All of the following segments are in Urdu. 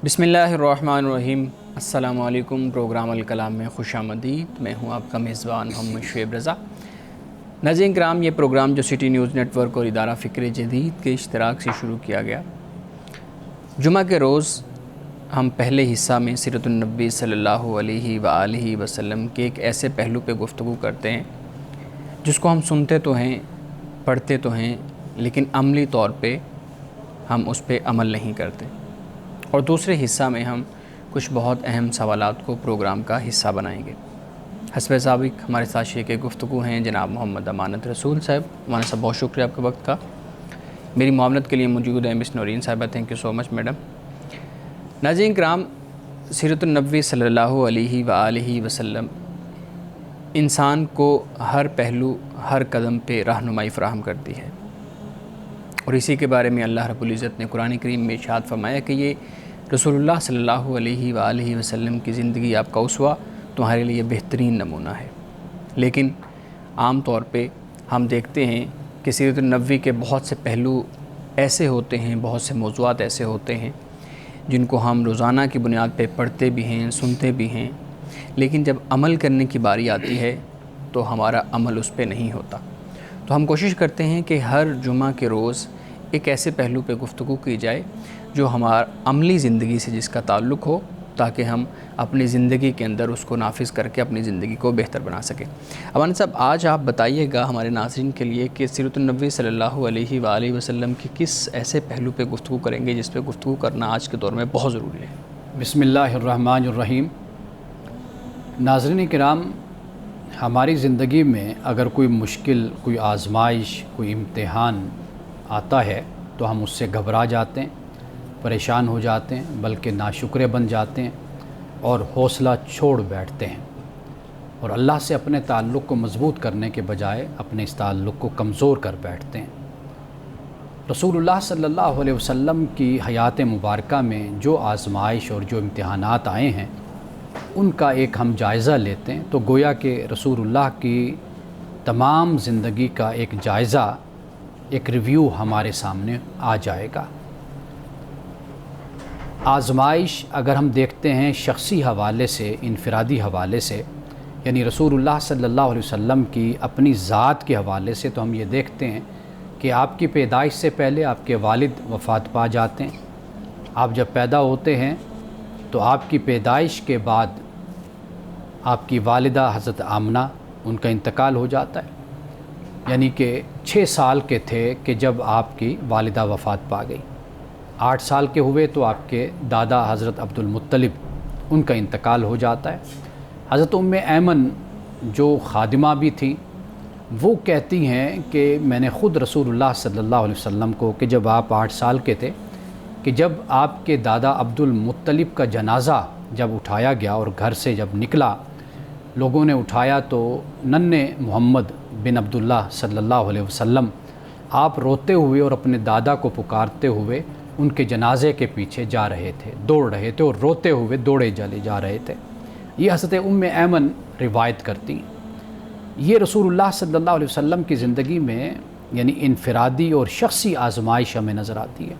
بسم اللہ الرحمن الرحیم۔ السلام علیکم۔ پروگرام الکلام میں خوش آمدید۔ میں ہوں آپ کا میزبان محمد شعیب رضا۔ ناظرین کرام، یہ پروگرام جو سٹی نیوز نیٹ ورک اور ادارہ فکر جدید کے اشتراک سے شروع کیا گیا، جمعہ کے روز ہم پہلے حصہ میں سیرت النبی صلی اللہ علیہ وآلہ وسلم کے ایک ایسے پہلو پہ گفتگو کرتے ہیں جس کو ہم سنتے تو ہیں، پڑھتے تو ہیں، لیکن عملی طور پہ ہم اس پہ عمل نہیں کرتے، اور دوسرے حصہ میں ہم کچھ بہت اہم سوالات کو پروگرام کا حصہ بنائیں گے۔ حسب سابق ہمارے ساتھ شریک گفتگو ہیں جناب محمد امانت رسول صاحب۔ امانت صاحب، بہت شکریہ آپ کے وقت کا۔ میری معاونت کے لیے موجود ہیں مس نورین صاحبہ، thank you so much madam. ناظرین کرام، سیرت النبی صلی اللہ علیہ وآلہ وسلم انسان کو ہر پہلو، ہر قدم پہ رہنمائی فراہم کرتی ہے، اور اسی کے بارے میں اللہ رب العزت نے قرآن کریم میں ارشاد فرمایا کہ یہ رسول اللہ صلی اللہ علیہ وآلہ وسلم کی زندگی آپ کا اسوہ، تمہارے لیے بہترین نمونہ ہے۔ لیکن عام طور پہ ہم دیکھتے ہیں کہ سیرت النبی کے بہت سے پہلو ایسے ہوتے ہیں، بہت سے موضوعات ایسے ہوتے ہیں جن کو ہم روزانہ کی بنیاد پہ پڑھتے بھی ہیں، سنتے بھی ہیں، لیکن جب عمل کرنے کی باری آتی ہے تو ہمارا عمل اس پہ نہیں ہوتا۔ تو ہم کوشش کرتے ہیں کہ ہر جمعہ کے روز ایک ایسے پہلو پہ گفتگو کی جائے جو ہمارا عملی زندگی سے جس کا تعلق ہو، تاکہ ہم اپنی زندگی کے اندر اس کو نافذ کر کے اپنی زندگی کو بہتر بنا سکیں۔ امانت صاحب، آج آپ بتائیے گا ہمارے ناظرین کے لیے کہ سیرت النبی صلی اللہ علیہ وآلہ وسلم کی کس ایسے پہلو پہ گفتگو کریں گے جس پہ گفتگو کرنا آج کے دور میں بہت ضروری ہے؟ بسم اللہ الرحمن الرحیم۔ ناظرین کرام، ہماری زندگی میں اگر کوئی مشکل، کوئی آزمائش، کوئی امتحان آتا ہے تو ہم اس سے گھبرا جاتے ہیں، پریشان ہو جاتے ہیں، بلکہ ناشکرے بن جاتے ہیں اور حوصلہ چھوڑ بیٹھتے ہیں، اور اللہ سے اپنے تعلق کو مضبوط کرنے کے بجائے اپنے اس تعلق کو کمزور کر بیٹھتے ہیں۔ رسول اللہ صلی اللہ علیہ وسلم کی حیات مبارکہ میں جو آزمائش اور جو امتحانات آئے ہیں ان کا ایک ہم جائزہ لیتے ہیں تو گویا کہ رسول اللہ کی تمام زندگی کا ایک جائزہ، ایک ریویو ہمارے سامنے آ جائے گا۔ آزمائش اگر ہم دیکھتے ہیں شخصی حوالے سے، انفرادی حوالے سے، یعنی رسول اللہ صلی اللہ علیہ وسلم کی اپنی ذات کے حوالے سے، تو ہم یہ دیکھتے ہیں کہ آپ کی پیدائش سے پہلے آپ کے والد وفات پا جاتے ہیں۔ آپ جب پیدا ہوتے ہیں تو آپ کی پیدائش کے بعد آپ کی والدہ حضرت آمنہ، ان کا انتقال ہو جاتا ہے، یعنی کہ 6 سال کے تھے کہ جب آپ کی والدہ وفات پا گئی۔ 8 سال کے ہوئے تو آپ کے دادا حضرت عبد المطلب، ان کا انتقال ہو جاتا ہے۔ حضرت ایمن جو خادمہ بھی تھیں، وہ کہتی ہیں کہ میں نے خود رسول اللہ صلی اللہ علیہ وسلم کو، کہ جب آپ 8 سال کے تھے، کہ جب آپ کے دادا عبد المطلب کا جنازہ جب اٹھایا گیا اور گھر سے جب نکلا، لوگوں نے اٹھایا تو ننھے محمد بن عبداللہ صلی اللہ علیہ وسلم آپ روتے ہوئے اور اپنے دادا کو پکارتے ہوئے ان کے جنازے کے پیچھے جا رہے تھے، دوڑ رہے تھے، اور روتے ہوئے دوڑے چلے جا رہے تھے۔ یہ حضرت ایمن روایت کرتی ہیں۔ یہ رسول اللہ صلی اللہ علیہ وسلم کی زندگی میں یعنی انفرادی اور شخصی آزمائش ہمیں نظر آتی ہے۔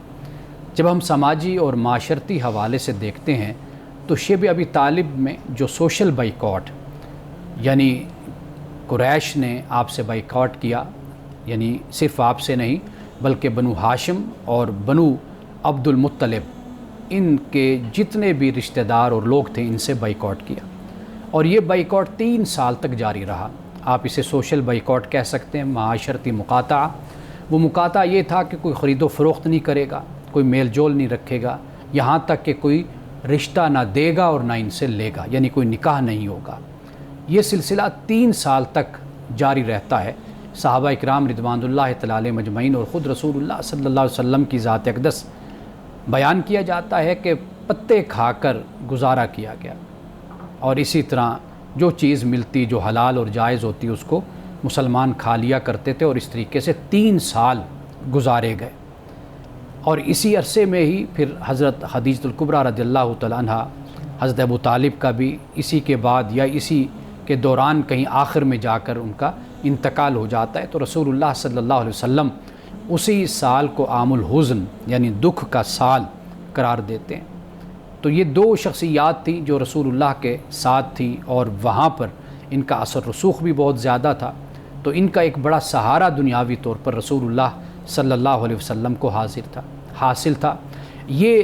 جب ہم سماجی اور معاشرتی حوالے سے دیکھتے ہیں تو شیب ابی طالب میں جو سوشل بائیکاٹ، یعنی قریش نے آپ سے بائیکاٹ کیا، یعنی صرف آپ سے نہیں بلکہ بنو ہاشم اور بنو عبد المطلب، ان کے جتنے بھی رشتہ دار اور لوگ تھے، ان سے بائیکاٹ کیا، اور یہ بائیکاٹ 3 سال تک جاری رہا۔ آپ اسے سوشل بائیکاٹ کہہ سکتے ہیں، معاشرتی مقاطعہ۔ وہ مقاطعہ یہ تھا کہ کوئی خرید و فروخت نہیں کرے گا، کوئی میل جول نہیں رکھے گا، یہاں تک کہ کوئی رشتہ نہ دے گا اور نہ ان سے لے گا، یعنی کوئی نکاح نہیں ہوگا۔ یہ سلسلہ 3 سال تک جاری رہتا ہے۔ صحابہ اکرام رضوان اللہ تعالی علیہم مجمعین اور خود رسول اللہ صلی اللہ علیہ وسلم کی ذات اقدس بیان کیا جاتا ہے کہ پتے کھا کر گزارا کیا گیا، اور اسی طرح جو چیز ملتی، جو حلال اور جائز ہوتی، اس کو مسلمان کھا لیا کرتے تھے، اور اس طریقے سے 3 سال گزارے گئے۔ اور اسی عرصے میں ہی پھر حضرت خدیجہ الکبریٰ رضی اللہ تعالیٰ عنہ، حضرت ابو طالب کا بھی اسی کے بعد یا اسی کے دوران کہیں آخر میں جا کر ان کا انتقال ہو جاتا ہے۔ تو رسول اللہ صلی اللہ علیہ وسلم اسی سال کو عام الحزن یعنی دکھ کا سال قرار دیتے ہیں۔ تو یہ دو شخصیات تھیں جو رسول اللہ کے ساتھ تھیں، اور وہاں پر ان کا اثر رسوخ بھی بہت زیادہ تھا، تو ان کا ایک بڑا سہارا دنیاوی طور پر رسول اللہ صلی اللہ علیہ وسلم کو حاصل تھا۔ یہ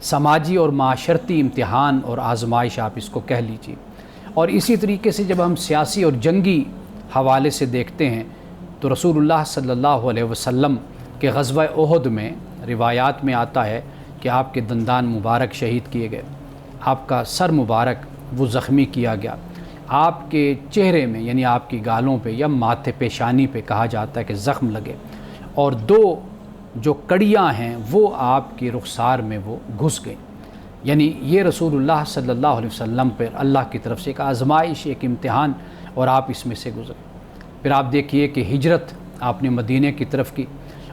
سماجی اور معاشرتی امتحان اور آزمائش آپ اس کو کہہ لیجیے۔ اور اسی طریقے سے جب ہم سیاسی اور جنگی حوالے سے دیکھتے ہیں تو رسول اللہ صلی اللہ علیہ وسلم کے غزوہ احد میں روایات میں آتا ہے کہ آپ کے دندان مبارک شہید کیے گئے، آپ کا سر مبارک وہ زخمی کیا گیا، آپ کے چہرے میں یعنی آپ کی گالوں پہ یا ماتھے پیشانی پہ کہا جاتا ہے کہ زخم لگے، اور دو جو کڑیاں ہیں وہ آپ کی رخسار میں وہ گھس گئیں۔ یعنی یہ رسول اللہ صلی اللہ علیہ وسلم پر اللہ کی طرف سے ایک آزمائش، ایک امتحان، اور آپ اس میں سے گزرے۔ پھر آپ دیکھیے کہ ہجرت آپ نے مدینے کی طرف کی،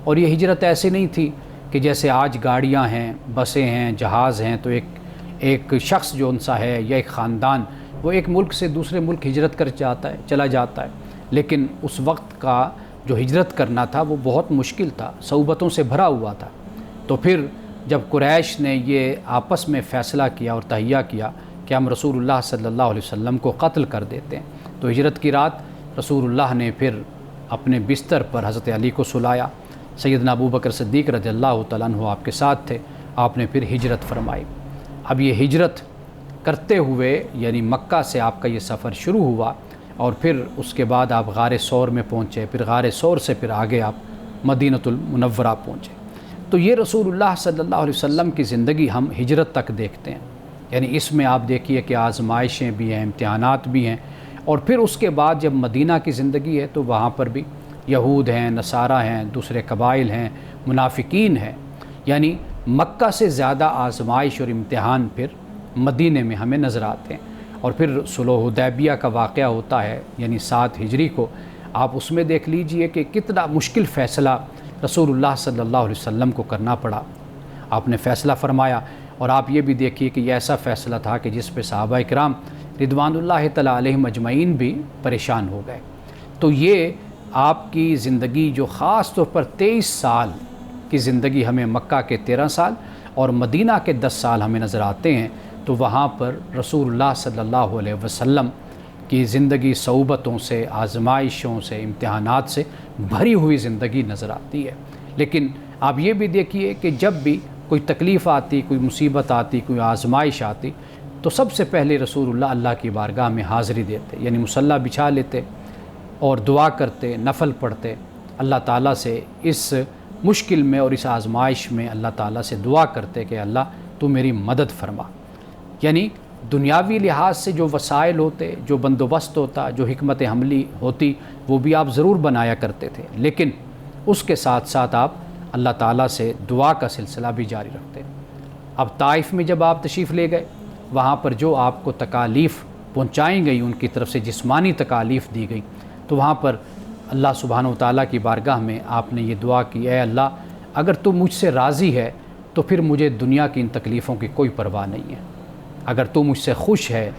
اور یہ ہجرت ایسے نہیں تھی کہ جیسے آج گاڑیاں ہیں، بسیں ہیں، جہاز ہیں، تو ایک شخص جو انسا ہے یا ایک خاندان وہ ایک ملک سے دوسرے ملک ہجرت کر چلا جاتا ہے، لیکن اس وقت کا جو ہجرت کرنا تھا وہ بہت مشکل تھا، صعوبتوں سے بھرا ہوا تھا۔ تو پھر جب قریش نے یہ آپس میں فیصلہ کیا اور تہیہ کیا کہ ہم رسول اللہ صلی اللہ علیہ وسلم کو قتل کر دیتے ہیں، تو ہجرت کی رات رسول اللہ نے پھر اپنے بستر پر حضرت علی کو سلایا، سیدنا ابو بکر صدیق رضی اللہ تعالیٰ عنہ آپ کے ساتھ تھے، آپ نے پھر ہجرت فرمائی۔ اب یہ ہجرت کرتے ہوئے یعنی مکہ سے آپ کا یہ سفر شروع ہوا، اور پھر اس کے بعد آپ غار ثور میں پہنچے، پھر غار ثور سے پھر آگے آپ مدینہ المنورہ پہنچے۔ تو یہ رسول اللہ صلی اللہ علیہ وسلم کی زندگی ہم ہجرت تک دیکھتے ہیں، یعنی اس میں آپ دیکھیے کہ آزمائشیں بھی ہیں، امتحانات بھی ہیں، اور پھر اس کے بعد جب مدینہ کی زندگی ہے تو وہاں پر بھی یہود ہیں، نصارہ ہیں، دوسرے قبائل ہیں، منافقین ہیں، یعنی مکہ سے زیادہ آزمائش اور امتحان پھر مدینے میں ہمیں نظر آتے ہیں۔ اور پھر صلح حدیبیہ کا واقعہ ہوتا ہے یعنی 7 ہجری کو، آپ اس میں دیکھ لیجئے کہ کتنا مشکل فیصلہ رسول اللہ صلی اللہ علیہ وسلم کو کرنا پڑا، آپ نے فیصلہ فرمایا، اور آپ یہ بھی دیکھیے کہ یہ ایسا فیصلہ تھا کہ جس پہ صحابہ کرام رضوان اللہ تعالیٰ علیہم اجمعین بھی پریشان ہو گئے۔ تو یہ آپ کی زندگی جو خاص طور پر 23 سال کی زندگی ہمیں مکہ کے 13 سال اور مدینہ کے 10 سال ہمیں نظر آتے ہیں، تو وہاں پر رسول اللہ صلی اللہ علیہ وسلم کی زندگی صعوبتوں سے، آزمائشوں سے، امتحانات سے بھری ہوئی زندگی نظر آتی ہے۔ لیکن آپ یہ بھی دیکھیے کہ جب بھی کوئی تکلیف آتی، کوئی مصیبت آتی، کوئی آزمائش آتی، تو سب سے پہلے رسول اللہ کی بارگاہ میں حاضری دیتے، یعنی مصلی بچھا لیتے اور دعا کرتے، نفل پڑھتے، اللہ تعالیٰ سے اس مشکل میں اور اس آزمائش میں اللہ تعالیٰ سے دعا کرتے کہ اللہ تو میری مدد فرما۔ یعنی دنیاوی لحاظ سے جو وسائل ہوتے، جو بندوبست ہوتا، جو حکمت عملی ہوتی، وہ بھی آپ ضرور بنایا کرتے تھے، لیکن اس کے ساتھ ساتھ آپ اللہ تعالیٰ سے دعا کا سلسلہ بھی جاری رکھتے۔ اب طائف میں جب آپ تشریف لے گئے، وہاں پر جو آپ کو تکالیف پہنچائی گئی، ان کی طرف سے جسمانی تکالیف دی گئی، تو وہاں پر اللہ سبحانہ و تعالیٰ کی بارگاہ میں آپ نے یہ دعا کی، اے اللہ اگر تو مجھ سے راضی ہے تو پھر مجھے دنیا کی ان تکلیفوں کی کوئی پرواہ نہیں ہے، اگر تو مجھ سے خوش ہے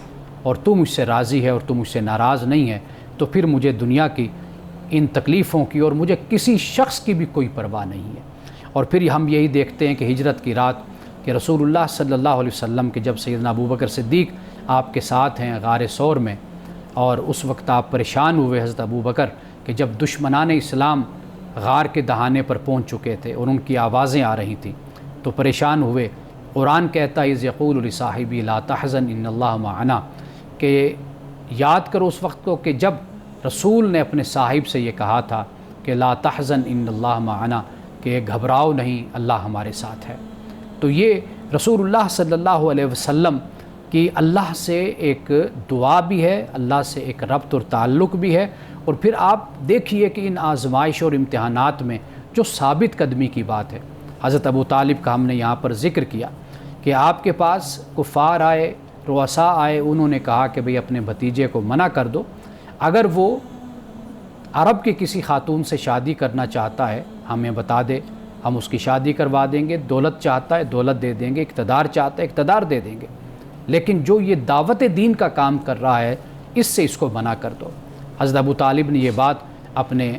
اور تو مجھ سے راضی ہے اور تو مجھ سے ناراض نہیں ہے تو پھر مجھے دنیا کی ان تکلیفوں کی اور مجھے کسی شخص کی بھی کوئی پرواہ نہیں ہے۔ اور پھر ہم یہی دیکھتے ہیں کہ ہجرت کی رات کہ رسول اللہ صلی اللہ علیہ وسلم کے جب سیدنا ابو بکر صدیق آپ کے ساتھ ہیں غار ثور میں، اور اس وقت آپ پریشان ہوئے حضرت ابو بکر کہ جب دشمنان اسلام غار کے دہانے پر پہنچ چکے تھے اور ان کی آوازیں آ رہی تھیں تو پریشان ہوئے۔ قرآن کہتا ہے اذ یقول لصاحبہ لا تحزن ان اللہ معنا، کہ یاد کرو اس وقت کو کہ جب رسول نے اپنے صاحب سے یہ کہا تھا کہ لا تحزن ان اللہ معنا، کہ گھبراؤ نہیں، اللہ ہمارے ساتھ ہے۔ تو یہ رسول اللہ صلی اللہ علیہ وسلم کی اللہ سے ایک دعا بھی ہے، اللہ سے ایک ربط اور تعلق بھی ہے، اور پھر آپ دیکھیے کہ ان آزمائش اور امتحانات میں جو ثابت قدمی کی بات ہے، حضرت ابو طالب کا ہم نے یہاں پر ذکر کیا کہ آپ کے پاس کفار آئے، رؤساء آئے، انہوں نے کہا کہ بھئی اپنے بھتیجے کو منع کر دو، اگر وہ عرب کی کسی خاتون سے شادی کرنا چاہتا ہے ہمیں بتا دے، ہم اس کی شادی کروا دیں گے، دولت چاہتا ہے دولت دے دیں گے، اقتدار چاہتا ہے اقتدار دے دیں گے، لیکن جو یہ دعوت دین کا کام کر رہا ہے اس سے اس کو منع کر دو۔ حضرت ابو طالب نے یہ بات اپنے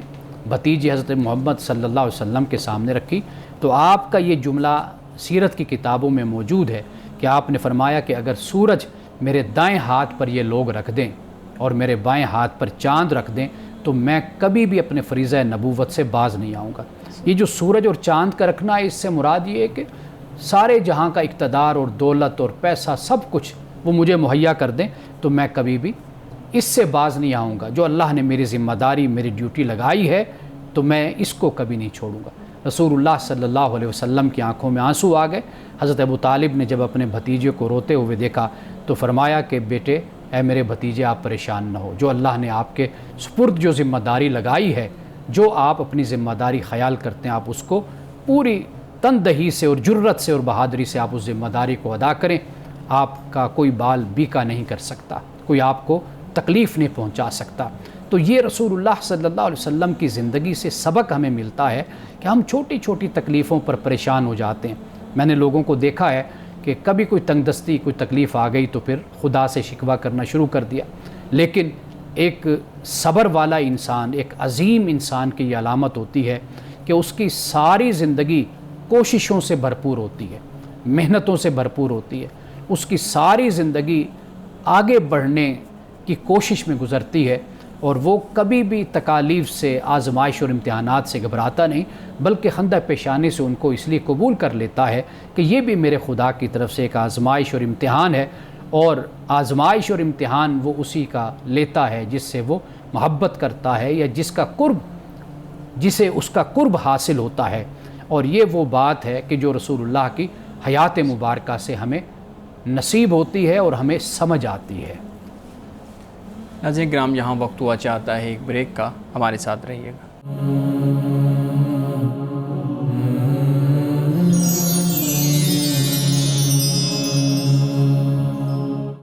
بھتیجے حضرت محمد صلی اللہ علیہ وسلم کے سامنے رکھی، تو آپ کا یہ جملہ سیرت کی کتابوں میں موجود ہے کہ آپ نے فرمایا کہ اگر سورج میرے دائیں ہاتھ پر یہ لوگ رکھ دیں اور میرے بائیں ہاتھ پر چاند رکھ دیں تو میں کبھی بھی اپنے فریضہ نبوت سے باز نہیں آؤں گا۔ یہ جو سورج اور چاند کا رکھنا ہے، اس سے مراد یہ ہے کہ سارے جہاں کا اقتدار اور دولت اور پیسہ سب کچھ وہ مجھے مہیا کر دیں تو میں کبھی بھی اس سے باز نہیں آؤں گا۔ جو اللہ نے میری ذمہ داری، میری ڈیوٹی لگائی ہے تو میں اس کو کبھی نہیں چھوڑوں گا۔ رسول اللہ صلی اللہ علیہ وسلم کی آنکھوں میں آنسو آ گئے۔ حضرت ابو طالب نے جب اپنے بھتیجے کو روتے ہوئے دیکھا تو فرمایا کہ بیٹے، اے میرے بھتیجے، آپ پریشان نہ ہو، جو اللہ نے آپ کے سپرد جو ذمہ داری لگائی ہے، جو آپ اپنی ذمہ داری خیال کرتے ہیں، آپ اس کو پوری تندہی سے اور جرت سے اور بہادری سے آپ اس ذمہ داری کو ادا کریں۔ آپ کا کوئی بال بیکا نہیں کر سکتا، کوئی آپ کو تکلیف نہیں پہنچا سکتا۔ تو یہ رسول اللہ صلی اللہ علیہ وسلم کی زندگی سے سبق ہمیں ملتا ہے کہ ہم چھوٹی چھوٹی تکلیفوں پر پریشان ہو جاتے ہیں۔ میں نے لوگوں کو دیکھا ہے کہ کبھی کوئی تنگ دستی، کوئی تکلیف آ گئی تو پھر خدا سے شکوہ کرنا شروع کر دیا، لیکن ایک صبر والا انسان، ایک عظیم انسان کی یہ علامت ہوتی ہے کہ اس کی ساری زندگی کوششوں سے بھرپور ہوتی ہے، محنتوں سے بھرپور ہوتی ہے، اس کی ساری زندگی آگے بڑھنے کی کوشش میں گزرتی ہے، اور وہ کبھی بھی تکالیف سے، آزمائش اور امتحانات سے گھبراتا نہیں، بلکہ خندہ پیشانی سے ان کو اس لیے قبول کر لیتا ہے کہ یہ بھی میرے خدا کی طرف سے ایک آزمائش اور امتحان ہے، اور آزمائش اور امتحان وہ اسی کا لیتا ہے جس سے وہ محبت کرتا ہے یا جسے اس کا قرب حاصل ہوتا ہے۔ اور یہ وہ بات ہے کہ جو رسول اللہ کی حیات مبارکہ سے ہمیں نصیب ہوتی ہے اور ہمیں سمجھ آتی ہے۔ ناظرین کرام، یہاں وقت ہوا چاہتا ہے ایک بریک کا، ہمارے ساتھ رہیے گا۔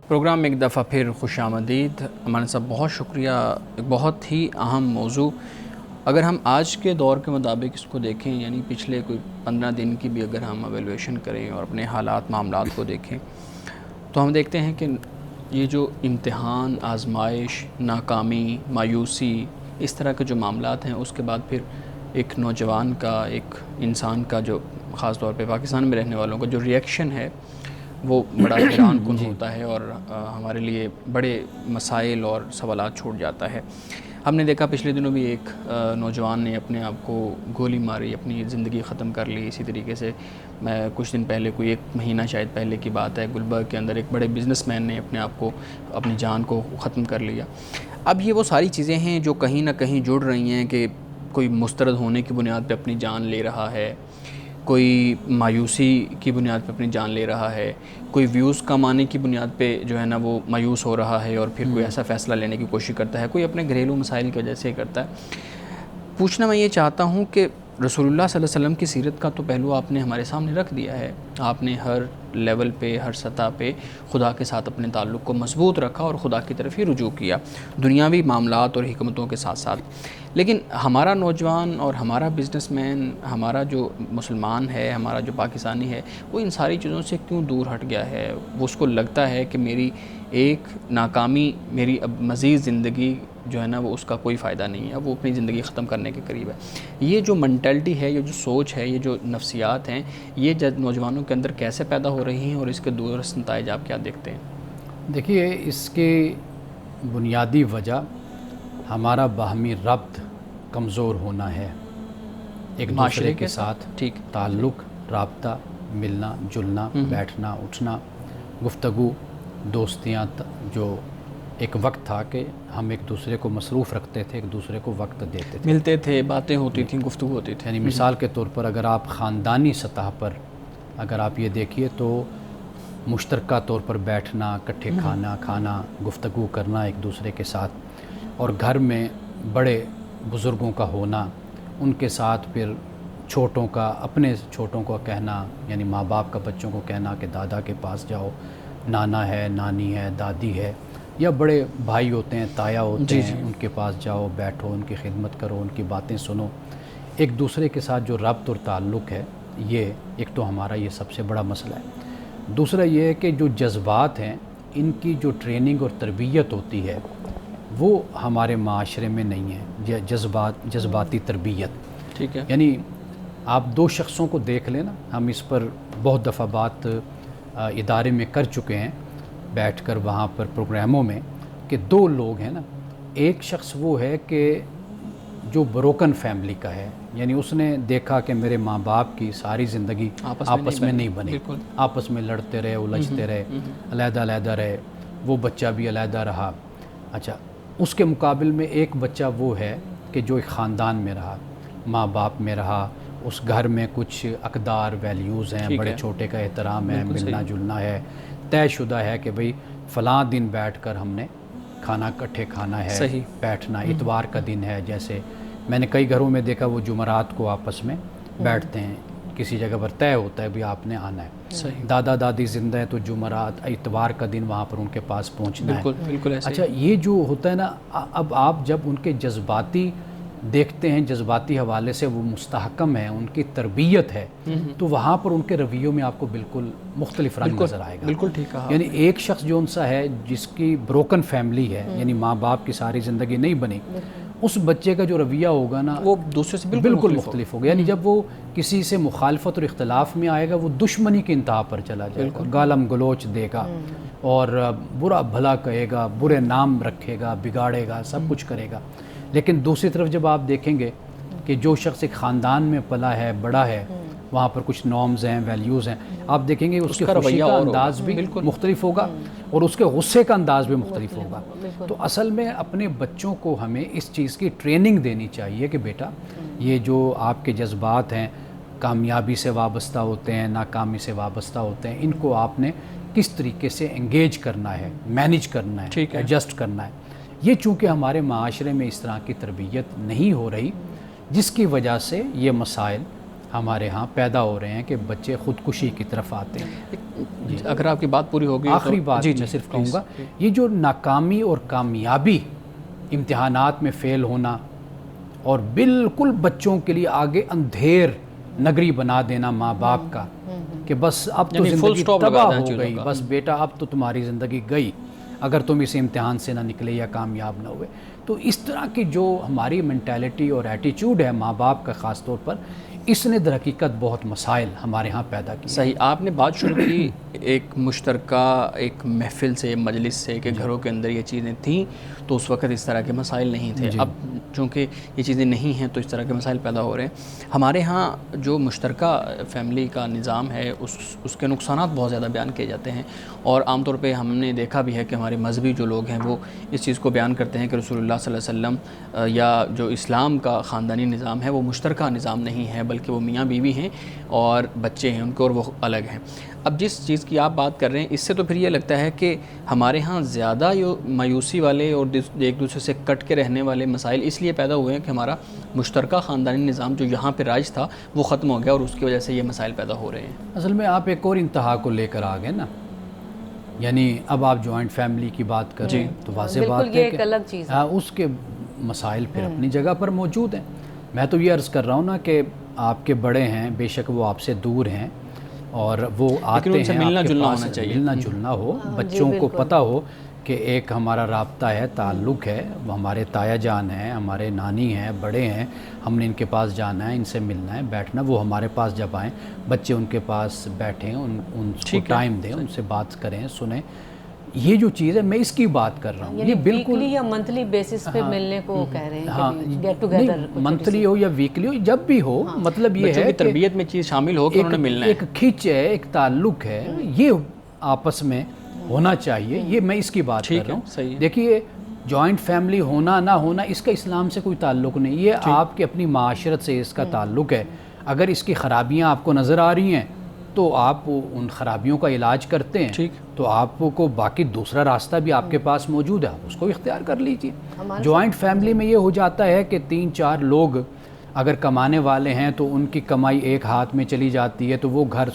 پروگرام میں ایک دفعہ پھر خوش آمدید۔ امان صاحب، بہت شکریہ۔ ایک بہت ہی اہم موضوع، اگر ہم آج کے دور کے مطابق اس کو دیکھیں، یعنی پچھلے کوئی 15 دن کی بھی اگر ہم ایویلویشن کریں اور اپنے حالات معاملات کو دیکھیں تو ہم دیکھتے ہیں کہ یہ جو امتحان، آزمائش، ناکامی، مایوسی، اس طرح کے جو معاملات ہیں، اس کے بعد پھر ایک نوجوان کا، ایک انسان کا، جو خاص طور پہ پاکستان میں رہنے والوں کا جو ریئیکشن ہے وہ بڑا حیران کن ہوتا ہے، اور ہمارے لیے بڑے مسائل اور سوالات چھوڑ جاتا ہے۔ ہم نے دیکھا پچھلے دنوں بھی ایک نوجوان نے اپنے آپ کو گولی ماری، اپنی زندگی ختم کر لی۔ اسی طریقے سے میں کچھ دن پہلے، کوئی 1 مہینہ شاید پہلے کی بات ہے، گلبرگ کے اندر ایک بڑے بزنس مین نے اپنے آپ کو، اپنی جان کو ختم کر لیا۔ اب یہ وہ ساری چیزیں ہیں جو کہیں نہ کہیں جڑ رہی ہیں کہ کوئی مسترد ہونے کی بنیاد پہ اپنی جان لے رہا ہے، کوئی مایوسی کی بنیاد پہ اپنی جان لے رہا ہے، کوئی ویوز کمانے کی بنیاد پہ جو ہے نا وہ مایوس ہو رہا ہے اور پھر کوئی ایسا فیصلہ لینے کی کوشش کرتا ہے، کوئی اپنے گھریلو مسائل کی وجہ سے کرتا ہے۔ پوچھنا میں یہ چاہتا ہوں کہ رسول اللہ صلی اللہ علیہ وسلم کی سیرت کا تو پہلو آپ نے ہمارے سامنے رکھ دیا ہے، آپ نے ہر لیول پہ، ہر سطح پہ خدا کے ساتھ اپنے تعلق کو مضبوط رکھا اور خدا کی طرف ہی رجوع کیا، دنیاوی معاملات اور حکمتوں کے ساتھ ساتھ۔ لیکن ہمارا نوجوان اور ہمارا بزنس مین، ہمارا جو مسلمان ہے، ہمارا جو پاکستانی ہے، وہ ان ساری چیزوں سے کیوں دور ہٹ گیا ہے؟ وہ اس کو لگتا ہے کہ میری ایک ناکامی، میری اب مزید زندگی جو ہے نا وہ اس کا کوئی فائدہ نہیں ہے، وہ اپنی زندگی ختم کرنے کے قریب ہے۔ یہ جو منٹلٹی ہے، یہ جو سوچ ہے، یہ جو نفسیات ہیں، یہ نوجوانوں کے اندر کیسے پیدا ہو رہی ہیں اور اس کے دورست نتائج آپ کیا دیکھتے ہیں؟ دیکھیے، اس کی بنیادی وجہ ہمارا باہمی ربط کمزور ہونا ہے، ایک دوسرے کے ساتھ تعلق، رابطہ، ملنا جلنا، بیٹھنا اٹھنا، گفتگو، دوستیاں، جو ایک وقت تھا کہ ہم ایک دوسرے کو مصروف رکھتے تھے، ایک دوسرے کو وقت دیتے تھے، ملتے تھے، باتیں ہوتی تھیں، گفتگو ہوتی تھی۔ یعنی مثال کے طور پر اگر آپ خاندانی سطح پر اگر آپ یہ دیکھیے تو مشترکہ طور پر بیٹھنا، اکٹھے کھانا، گفتگو کرنا ایک دوسرے کے ساتھ، اور گھر میں بڑے بزرگوں کا ہونا، ان کے ساتھ پھر چھوٹوں کا، اپنے چھوٹوں کو کہنا، یعنی ماں باپ کا بچوں کو کہنا کہ دادا کے پاس جاؤ، نانا ہے، نانی ہے، دادی ہے، یا بڑے بھائی ہوتے ہیں، تایا ہوتے ہیں، ان کے پاس جاؤ، بیٹھو، ان کی خدمت کرو، ان کی باتیں سنو۔ ایک دوسرے کے ساتھ جو ربط اور تعلق ہے، یہ ایک تو ہمارا یہ سب سے بڑا مسئلہ ہے۔ دوسرا یہ ہے کہ جو جذبات ہیں، ان کی جو ٹریننگ اور تربیت ہوتی ہے وہ ہمارے معاشرے میں نہیں ہے، جذباتی تربیت۔ ٹھیک ہے، یعنی آپ 2 شخصوں کو دیکھ لیں نا، ہم اس پر بہت دفعہ بات ادارے میں کر چکے ہیں بیٹھ کر وہاں پر پروگراموں میں کہ دو لوگ ہیں نا، ایک شخص وہ ہے کہ جو بروکن فیملی کا ہے، یعنی اس نے دیکھا کہ میرے ماں باپ کی ساری زندگی آپس میں نہیں بنی، آپس میں لڑتے رہے، الجھتے رہے، علیحدہ علیحدہ رہے، وہ بچہ بھی علیحدہ رہا۔ اچھا، اس کے مقابل میں ایک بچہ وہ ہے کہ جو ایک خاندان میں رہا، ماں باپ میں رہا، اس گھر میں کچھ اقدار ویلیوز ہیں، بڑے چھوٹے کا احترام ہے، ملنا جلنا ہے، طے شدہ ہے کہ بھئی فلاں دن بیٹھ کر ہم نے کھانا اکٹھے کھانا ہے، بیٹھنا، اتوار کا دن ہے، جیسے میں نے کئی گھروں میں دیکھا وہ جمعرات کو آپس میں بیٹھتے ہیں، کسی جگہ پر طے ہوتا ہے بھی آپ نے آنا ہے، دادا دادی زندہ ہے تو جمعرات اتوار کا دن وہاں پر ان کے پاس پہنچنا ہے۔ بالکل ایسے۔ اچھا، یہ جو ہوتا ہے نا، اب آپ جب ان کے جذباتی دیکھتے ہیں، جذباتی حوالے سے وہ مستحکم ہے، ان کی تربیت ہے، تو وہاں پر ان کے رویوں میں آپ کو بالکل مختلف رنگ نظر آئے گا۔ بالکل ٹھیک کہا۔ یعنی ایک شخص جو ان سا ہے جس کی بروکن فیملی ہے، یعنی ماں باپ کی ساری زندگی نہیں بنی، اس بچے کا جو رویہ ہوگا نا وہ دوسرے سے بالکل مختلف ہوگا۔ یعنی جب وہ کسی سے مخالفت اور اختلاف میں آئے گا، وہ دشمنی کی انتہا پر چلا جائے گا، گالم گلوچ دے گا اور برا بھلا کہے گا، برے نام رکھے گا، بگاڑے گا، سب کچھ کرے گا۔ لیکن دوسری طرف جب آپ دیکھیں گے کہ جو شخص ایک خاندان میں پلا ہے، بڑا ہے، وہاں پر کچھ نارمز ہیں، ویلیوز ہیں، آپ دیکھیں گے اس کے خوشی کا انداز بھی مختلف ہوگا اور اس کے غصے کا انداز بھی مختلف ہوگا۔ تو اصل میں اپنے بچوں کو ہمیں اس چیز کی ٹریننگ دینی چاہیے کہ بیٹا یہ جو آپ کے جذبات ہیں، کامیابی سے وابستہ ہوتے ہیں، ناکامی سے وابستہ ہوتے ہیں، ان کو آپ نے کس طریقے سے انگیج کرنا ہے، مینیج کرنا ہے، ایڈجسٹ کرنا ہے۔ یہ چونکہ ہمارے معاشرے میں اس طرح کی تربیت نہیں ہو رہی، جس کی وجہ سے یہ مسائل ہمارے ہاں پیدا ہو رہے ہیں کہ بچے خودکشی کی طرف آتے ہیں۔ اگر آپ کی بات پوری ہوگی، آخری بات میں صرف کہوں گا، یہ جو ناکامی اور کامیابی، امتحانات میں فیل ہونا اور بالکل بچوں کے لیے آگے اندھیر نگری بنا دینا ماں باپ کا کہ بس اب تو زندگی تباہ ہو گئی، بس بیٹا اب تو تمہاری زندگی گئی اگر تم اس امتحان سے نہ نکلے یا کامیاب نہ ہوئے۔ تو اس طرح کی جو ہماری مینٹیلٹی اور ایٹیچیوڈ ہے ماں باپ کا خاص طور پر، اس نے در حقیقت بہت مسائل ہمارے ہاں پیدا کی۔ صحیح، آپ نے بات شروع کی ایک مشترکہ ایک محفل سے، مجلس سے، کہ گھروں کے اندر یہ چیزیں تھیں تو اس وقت اس طرح کے مسائل نہیں تھے، اب چونکہ یہ چیزیں نہیں ہیں تو اس طرح کے مسائل پیدا ہو رہے ہیں۔ ہمارے ہاں جو مشترکہ فیملی کا نظام ہے اس کے نقصانات بہت زیادہ بیان کیے جاتے ہیں، اور عام طور پہ ہم نے دیکھا بھی ہے کہ ہمارے مذہبی جو لوگ ہیں وہ اس چیز کو بیان کرتے ہیں کہ رسول اللہ صلی اللہ علیہ وسلم یا جو اسلام کا خاندانی نظام ہے وہ مشترکہ نظام نہیں ہے، بلکہ وہ میاں بیوی ہیں اور بچے ہیں ان کے، اور وہ الگ ہیں۔ اب جس چیز کی آپ بات کر رہے ہیں، اس سے تو پھر یہ لگتا ہے کہ ہمارے ہاں زیادہ مایوسی والے اور ایک دوسرے سے کٹ کے رہنے والے مسائل اس لیے پیدا ہوئے ہیں کہ ہمارا مشترکہ خاندانی نظام جو یہاں پہ رائج تھا وہ ختم ہو گیا، اور اس کی وجہ سے یہ مسائل پیدا ہو رہے ہیں۔ اصل میں آپ ایک اور انتہا کو لے کر آ گئے نا، یعنی اب آپ جوائنٹ فیملی کی بات کر رہے ہیں تو واضح بات ہے کہ اس کے مسائل پھر اپنی جگہ پر موجود ہیں۔ میں تو یہ عرض کر رہا ہوں نا کہ آپ کے بڑے ہیں، بے شک وہ آپ سے دور ہیں اور وہ آتے ہیں، ملنا آپ کے جلنا پاس ہونا چاہیے، ملنا جلنا ہو، بچوں کو پتہ ہو کہ ایک ہمارا رابطہ ہے، تعلق ہے، وہ ہمارے تایا جان ہیں، ہمارے نانی ہیں، بڑے ہیں، ہم نے ان کے پاس جانا ہے، ان سے ملنا ہے، بیٹھنا، وہ ہمارے پاس جب آئیں بچے ان کے پاس بیٹھیں، ان کو ٹائم دیں، ان سے بات کریں، سنیں۔ یہ جو چیز ہے میں اس کی بات کر رہا ہوں، یہ بالکل ویکلی یا منتھلی بیسس پہ ملنے کو کہہ رہے ہیں، ہاں، گیٹ ٹوگیدر، منتھلی ہو یا ویکلی ہو، جب بھی ہو، مطلب یہ ہے کہ تربیت میں چیز شامل ہو کہ انہوں نے ملنا ہے، ایک کھینچ ہے، ایک تعلق ہے، یہ آپس میں ہونا چاہیے۔ یہ میں اس کی بات کر رہا ہوں۔ دیکھیے، جوائنٹ فیملی ہونا نہ ہونا اس کا اسلام سے کوئی تعلق نہیں، یہ آپ کے اپنی معاشرت سے اس کا تعلق ہے۔ اگر اس کی خرابیاں آپ کو نظر آ رہی ہیں تو آپ ان خرابیوں کا علاج کرتے ہیں، تو آپ کو باقی دوسرا راستہ بھی آپ کے پاس موجود ہے، آپ اس کو اختیار کر لیجیے۔ جوائنٹ فیملی میں یہ ہو جاتا ہے کہ 3-4 لوگ اگر کمانے والے ہیں تو ان کی کمائی ایک ہاتھ میں چلی جاتی ہے، تو وہ گھر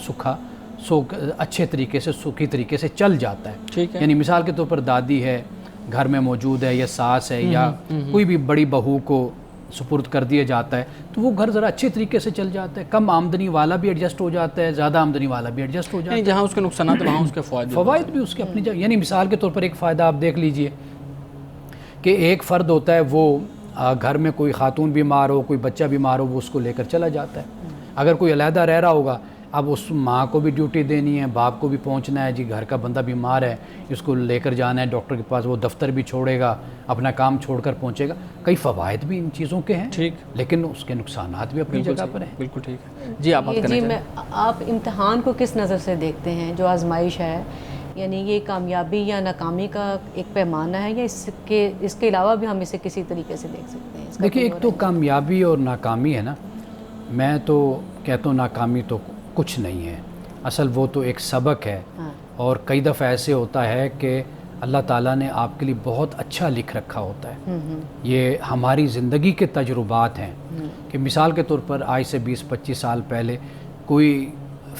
اچھے طریقے سے، سکھی طریقے سے چل جاتا ہے۔ یعنی مثال کے طور پر دادی ہے گھر میں موجود ہے، یا ساس ہے، یا کوئی بھی بڑی بہو کو سپرد کر دیا جاتا ہے، تو وہ گھر ذرا اچھے طریقے سے چل جاتا ہے، کم آمدنی والا بھی ایڈجسٹ ہو جاتا ہے، زیادہ آمدنی والا بھی ایڈجسٹ ہو جاتا ہے، جہاں اس کے نقصانات وہاں اس کے فوائد بھی اس کے اپنی جگہ۔ یعنی مثال کے طور پر ایک فائدہ آپ دیکھ لیجئے کہ ایک فرد ہوتا ہے، وہ گھر میں کوئی خاتون بیمار ہو، کوئی بچہ بیمار ہو، وہ اس کو لے کر چلا جاتا ہے۔ اگر کوئی علیحدہ رہ رہا ہوگا، اب اس ماں کو بھی ڈیوٹی دینی ہے, باپ کو بھی پہنچنا ہے, جی گھر کا بندہ بیمار ہے, اس کو لے کر جانا ہے ڈاکٹر کے پاس, وہ دفتر بھی چھوڑے گا, اپنا کام چھوڑ کر پہنچے گا. کئی فوائد بھی ان چیزوں کے ہیں, ٹھیک, لیکن اس کے نقصانات بھی اپنی جگہ پر ہیں. بالکل ٹھیک ہے. جی آپ بات کرنا جی چاہیں. آپ امتحان کو کس نظر سے دیکھتے ہیں؟ جو آزمائش ہے, یعنی یہ کامیابی یا ناکامی کا ایک پیمانہ ہے, یا اس کے علاوہ بھی ہم اسے کسی طریقے سے دیکھ سکتے ہیں؟ دیکھیے, ایک تو کامیابی اور ناکامی ہے نا, میں تو کہتا ہوں ناکامی تو کچھ نہیں ہے, اصل وہ تو ایک سبق ہے. اور کئی دفعہ ایسے ہوتا ہے کہ اللہ تعالیٰ نے آپ کے لیے بہت اچھا لکھ رکھا ہوتا ہے. یہ ہماری زندگی کے تجربات ہیں کہ مثال کے طور پر آج سے 20-25 سال پہلے کوئی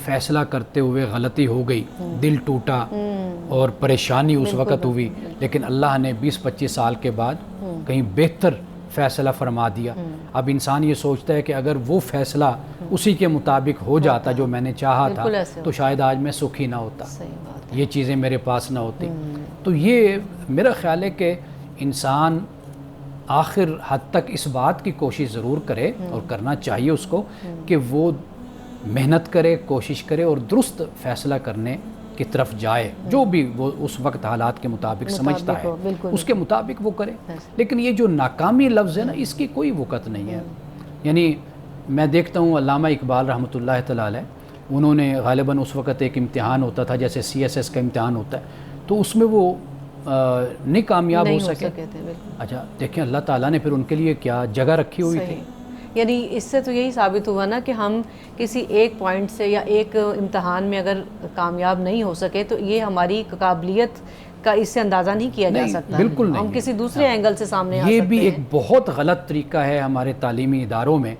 فیصلہ کرتے ہوئے غلطی ہو گئی, دل ٹوٹا اور پریشانی اس وقت ہوئی, لیکن اللہ نے 20-25 سال کے بعد کہیں بہتر فیصلہ فرما دیا. اب انسان یہ سوچتا ہے کہ اگر وہ فیصلہ اسی کے مطابق ہو جاتا جو میں نے چاہا تھا تو شاید آج میں سکھی نہ ہوتا, یہ چیزیں میرے پاس نہ ہوتی. تو یہ میرا خیال ہے کہ انسان آخر حد تک اس بات کی کوشش ضرور کرے, اور کرنا چاہیے اس کو, کہ وہ محنت کرے, کوشش کرے اور درست فیصلہ کرنے کی طرف جائے, جو بھی وہ اس وقت حالات کے مطابق سمجھتا ہے اس کے مطابق وہ کرے. لیکن یہ جو ناکامی لفظ ہے نا, اس کی کوئی وقت نہیں ہے. یعنی میں دیکھتا ہوں علامہ اقبال رحمۃ اللہ تعالی علیہ, انہوں نے غالباً اس وقت ایک امتحان ہوتا تھا جیسے CSS کا امتحان ہوتا ہے, تو اس میں وہ نہیں کامیاب ہو سکے. اچھا دیکھیں, اللہ تعالیٰ نے پھر ان کے لیے کیا جگہ رکھی ہوئی تھی. یعنی اس سے تو یہی ثابت ہوا نا کہ ہم کسی ایک پوائنٹ سے یا ایک امتحان میں اگر کامیاب نہیں ہو سکے تو یہ ہماری قابلیت کا اس سے اندازہ نہیں کیا جا سکتا. بالکل نہیں, ہم کسی دوسرے اینگل سے سامنے آ سکتے ہیں. یہ بھی ایک بہت غلط طریقہ ہے ہمارے تعلیمی اداروں میں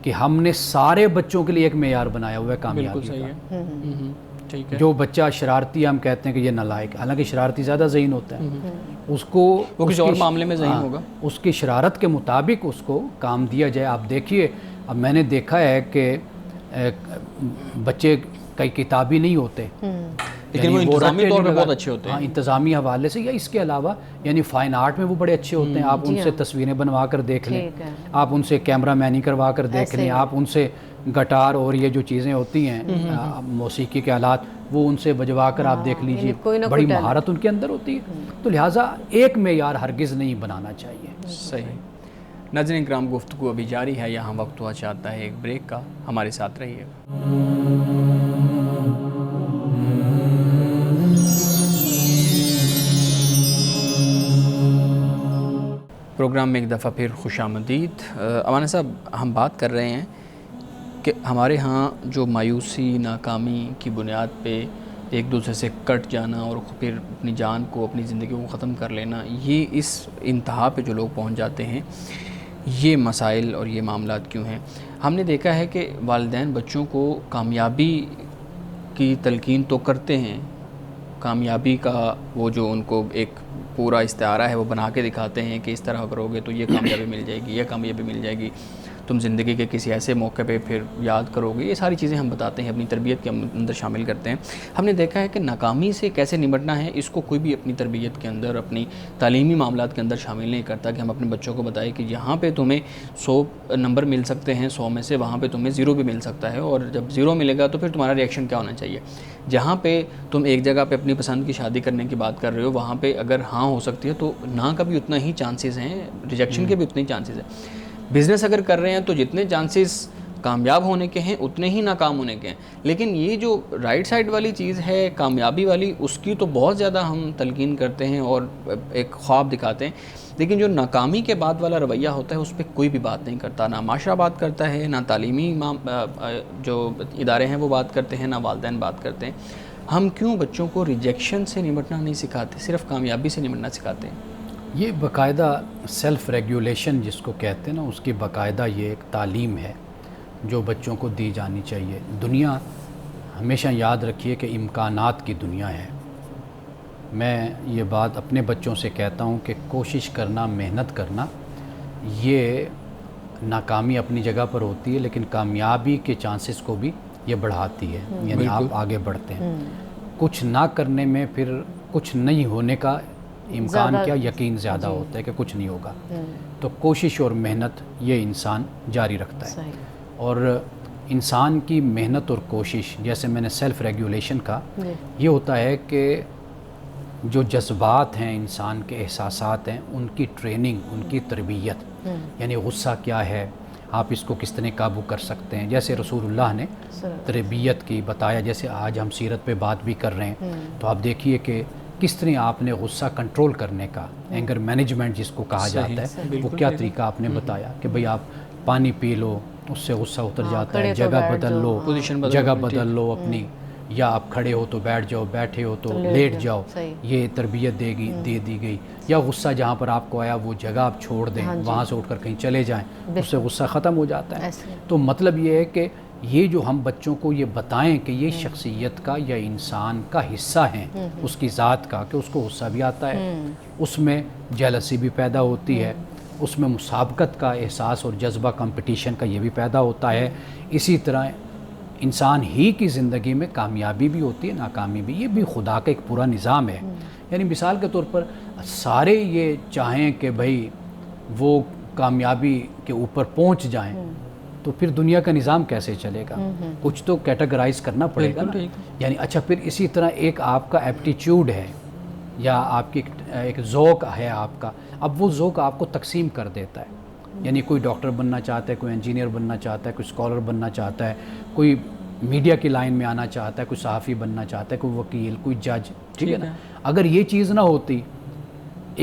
کہ ہم نے سارے بچوں کے لیے ایک معیار بنایا ہوا ہے کامیابی کا. جو بچہ شرارتی ہم کہتے ہیں کہ یہ نالائق, حالانکہ شرارتی زیادہ ذہین ہوتا ہے, اس کو وہ کسی اور معاملے میں ذہین ہوگا, اس کی شرارت کے مطابق اس کو کام دیا جائے. آپ دیکھیے, اب میں نے دیکھا ہے کہ بچے کئی کتابی نہیں ہوتے, لیکن وہ انتظامی طور پہ بہت اچھے ہوتے ہیں. انتظامی حوالے سے یا اس کے علاوہ یعنی فائن آرٹ میں وہ بڑے اچھے ہوتے ہیں. آپ ان سے تصویریں بنوا کر دیکھ لیں, آپ ان سے کیمرہ مینی کروا کر دیکھ لیں, آپ ان سے گٹار اور یہ جو چیزیں ہوتی ہیں موسیقی کے آلات, وہ ان سے بجوا کر آپ دیکھ لیجئے, بڑی مہارت ان کے اندر ہوتی ہے. تو لہٰذا ایک معیار ہرگز نہیں بنانا چاہیے. صحیح. ناظرین کرام, گفتگو ابھی جاری ہے, یہاں وقت ہوا چاہتا ہے ایک بریک کا, ہمارے ساتھ رہیے. پروگرام میں ایک دفعہ پھر خوش آمدید. امانہ صاحب, ہم بات کر رہے ہیں کہ ہمارے ہاں جو مایوسی, ناکامی کی بنیاد پہ ایک دوسرے سے کٹ جانا اور پھر اپنی جان کو, اپنی زندگی کو ختم کر لینا, یہ اس انتہا پہ جو لوگ پہنچ جاتے ہیں, یہ مسائل اور یہ معاملات کیوں ہیں؟ ہم نے دیکھا ہے کہ والدین بچوں کو کامیابی کی تلقین تو کرتے ہیں, کامیابی کا وہ جو ان کو ایک پورا استعارہ ہے وہ بنا کے دکھاتے ہیں کہ اس طرح کرو گے تو یہ کامیابی مل جائے گی, یہ کامیابی مل جائے گی, تم زندگی کے کسی ایسے موقع پہ پھر یاد کرو گے. یہ ساری چیزیں ہم بتاتے ہیں, اپنی تربیت کے اندر شامل کرتے ہیں. ہم نے دیکھا ہے کہ ناکامی سے کیسے نمٹنا ہے, اس کو کوئی بھی اپنی تربیت کے اندر, اپنی تعلیمی معاملات کے اندر شامل نہیں کرتا کہ ہم اپنے بچوں کو بتائیں کہ یہاں پہ تمہیں 100 نمبر مل سکتے ہیں, 100 میں سے وہاں پہ تمہیں 0 بھی مل سکتا ہے, اور جب 0 ملے گا تو پھر تمہارا ریئیکشن کیا ہونا چاہیے. جہاں پہ تم ایک جگہ پہ اپنی پسند کی شادی کرنے کی بات کر رہے ہو, وہاں پہ اگر ہاں ہو سکتی ہے تو نہ کا بھی اتنا ہی چانسز ہیں, ریجیکشن کے بھی اتنے ہی چانسز ہیں. بزنس اگر کر رہے ہیں تو جتنے چانسز کامیاب ہونے کے ہیں اتنے ہی ناکام ہونے کے ہیں. لیکن یہ جو رائٹ سائڈ والی چیز ہے کامیابی والی, اس کی تو بہت زیادہ ہم تلقین کرتے ہیں اور ایک خواب دکھاتے ہیں, لیکن جو ناکامی کے بعد والا رویہ ہوتا ہے اس پہ کوئی بھی بات نہیں کرتا, نہ معاشرہ بات کرتا ہے, نہ تعلیمی جو ادارے ہیں وہ بات کرتے ہیں, نہ والدین بات کرتے ہیں. ہم کیوں بچوں کو ریجیکشن سے نمٹنا نہیں سکھاتے, صرف کامیابی سے نمٹنا سکھاتے ہیں؟ یہ باقاعدہ سیلف ریگولیشن جس کو کہتے ہیں نا, اس کی باقاعدہ یہ ایک تعلیم ہے جو بچوں کو دی جانی چاہیے. دنیا ہمیشہ یاد رکھیے کہ امکانات کی دنیا ہے. میں یہ بات اپنے بچوں سے کہتا ہوں کہ کوشش کرنا, محنت کرنا, یہ ناکامی اپنی جگہ پر ہوتی ہے لیکن کامیابی کے چانسز کو بھی یہ بڑھاتی ہے. یعنی آپ آگے بڑھتے ہیں. کچھ نہ کرنے میں پھر کچھ نہیں ہونے کا امکان کیا, یقین زیادہ ہوتا ہے کہ کچھ نہیں ہوگا. تو کوشش اور محنت یہ انسان جاری رکھتا ہے. اور انسان کی محنت اور کوشش، جیسے میں نے سیلف ریگولیشن کا، جی یہ ہوتا ہے کہ جو جذبات ہیں انسان کے، احساسات ہیں، ان کی ٹریننگ، ان کی تربیت، یعنی غصہ کیا ہے، آپ اس کو کس طرح قابو کر سکتے ہیں. جیسے رسول اللہ نے تربیت کی بتایا، جیسے آج ہم سیرت پہ بات بھی کر رہے ہیں، تو آپ دیکھیے کہ کس طرح آپ نے غصہ کنٹرول کرنے کا، اینگر مینجمنٹ جس کو کہا جاتا ہے، وہ کیا طریقہ آپ نے بتایا کہ بھئی آپ پانی پی لو، اس سے غصہ اتر جاتا ہے، جگہ بدل لو، جگہ بدل لو اپنی، یا آپ کھڑے ہو تو بیٹھ جاؤ، بیٹھے ہو تو لیٹ جاؤ، یہ تربیت دے دی گئی. یا غصہ جہاں پر آپ کو آیا وہ جگہ آپ چھوڑ دیں، وہاں سے اٹھ کر کہیں چلے جائیں، اس سے غصہ ختم ہو جاتا ہے. تو مطلب یہ ہے کہ یہ جو ہم بچوں کو یہ بتائیں کہ یہ شخصیت کا یا انسان کا حصہ ہیں، اس کی ذات کا، کہ اس کو غصہ بھی آتا ہے، اس میں جیلسی بھی پیدا ہوتی ہے، اس میں مسابقت کا احساس اور جذبہ کمپٹیشن کا یہ بھی پیدا ہوتا ہے. اسی طرح انسان ہی کی زندگی میں کامیابی بھی ہوتی ہے، ناکامی بھی. یہ بھی خدا کا ایک پورا نظام ہے. یعنی مثال کے طور پر سارے یہ چاہیں کہ بھئی وہ کامیابی کے اوپر پہنچ جائیں، تو پھر دنیا کا نظام کیسے چلے گا؟ کچھ تو کیٹیگرائز کرنا پڑے گا نا. یعنی اچھا، پھر اسی طرح ایک آپ کا ایپٹیچیوڈ ہے یا آپ کی ایک ذوق ہے آپ کا، اب وہ ذوق آپ کو تقسیم کر دیتا ہے. یعنی کوئی ڈاکٹر بننا چاہتا ہے، کوئی انجینئر بننا چاہتا ہے، کوئی اسکالر بننا چاہتا ہے، کوئی میڈیا کی لائن میں آنا چاہتا ہے، کوئی صحافی بننا چاہتا ہے، کوئی وکیل، کوئی جج. ٹھیک ہے نا. اگر یہ چیز نہ ہوتی،